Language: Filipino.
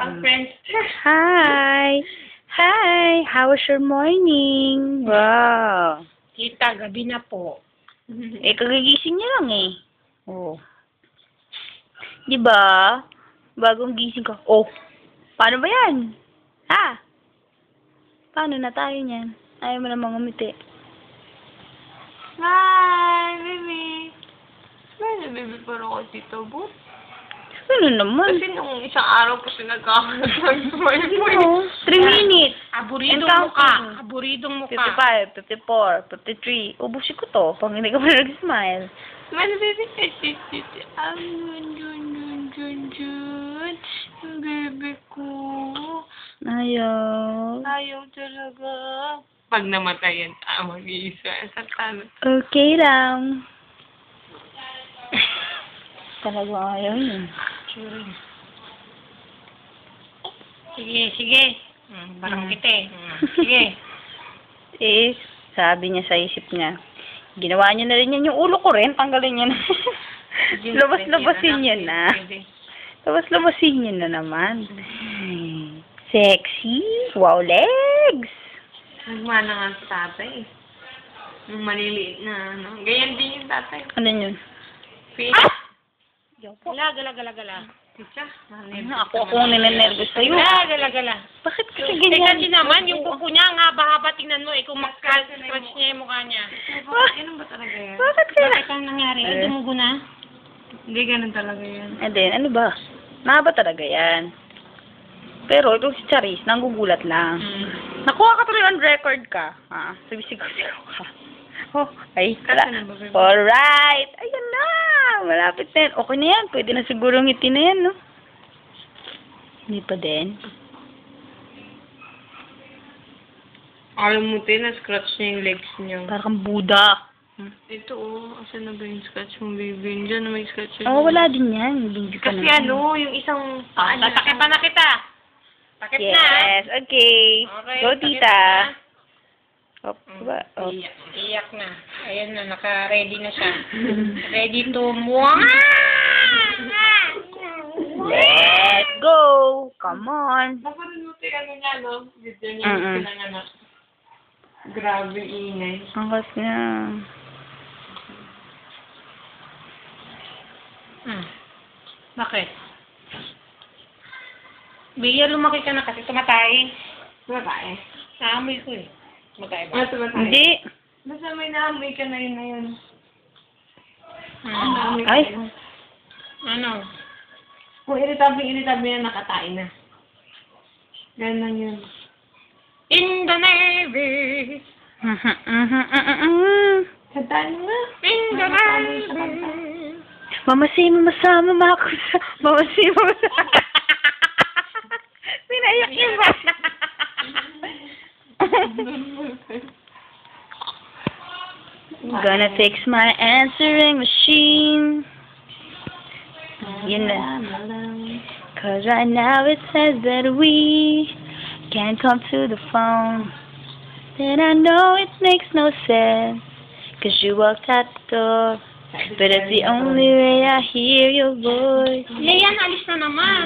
Ang Friendster. Hi! Hi! How was your morning? Wow! Kita, gabi na po. Kagigising niya lang eh. Oh. Di ba? Bagong gising ka. Oh! Paano ba yan? Ha? Paano na tayo niyan? Ayaw mo namang umiti. Hi, baby. Smile, baby, parang ako Tito Bot. Ano naman? Kasi nung isang araw po sinagkakalat ng smile mo. Oo. 3 minutes. Aburidong And mukha. counting. Aburidong mukha. 55, 54, 53. Ubusin ko to pag hindi ka pa nag-smile. Smile, baby. Baby ko. Ayaw. Ayaw talaga. Pag namatayan, mag-iisa. Sa tanong. Okay lang. Talagang ayaw niya. Sige, sige. Parang kita eh. Sige. Eh, sabi niya sa isip niya, ginawa niya na rin yan yung ulo ko rin, tanggalin niya na. Labas-labasin niya na. Labas-labasin niya na naman. Sexy. Wow, legs. Nagmana nga sa tatay. Yung maliliit na ano. Ganyan din yung tatay. Ano yun? Face. Gala. Tita, Ako ang ninenervous sa'yo. Gala. Bakit kasi Eh, ganyan? kasi naman, yung kuko niya, ang haba-haba, tingnan mo, kung mag-scratch niya yung mukha niya. Ganun ba talaga yan? Bakit kaya? Bakit ang nangyari? Dumugo na? Hindi, ganun talaga yan. And then, ano ba? Mahaba talaga yan. Pero ito si Charis, nanggugulat lang. Nakuha ka tuloy on record ka. Ha? Sigaw-sigaw ka. Oh, ay, Kasi na ba, baby? alright. Ayan na. Malapit na yan. Okay na yan. Pwede na siguro ngiti na yan, no? Hindi pa din. Ayaw mo din, na-scratch niya yung legs niya. Parang kang Buddha. Ito, asan na ba yung scratch mo, baby? Diyan na may scratch yun. Oh, wala din yan. Hindi ka Kasi na. ano, yung isang paan niya. Takipan na kita. Takip na. Yes, okay. Okay, Go, takip tita. na. Op, ba? Op. Iyak na. Ayan na, naka-ready na siya. Ready to mwah! Let's go. Come on. Naparinuti ano niya, no? Video niya yung pinanganak. Grabe ingay. Angkas niya. Bakit? Bia, lumaki ka na kasi tumatay. Tumatay? Naamoy ko eh. Tumatay ba? Tumatay. Hindi. Basta may naamoy ka na yun na yun. Ay. Ano? Kung irritable na nakatay na. Ganun lang yun. In the Navy. Kantaan mo nga. In the Navy. Mamasi, mamasama, makusa. Mamasi, mamasama. Pinayak niya ba? Gonna fix my answering machine. Yun na. Cause right now it says that we can't come to the phone. Then I know it makes no sense. Cause you walked out the door. But it's the only way I hear your voice. Leyan, alis na naman.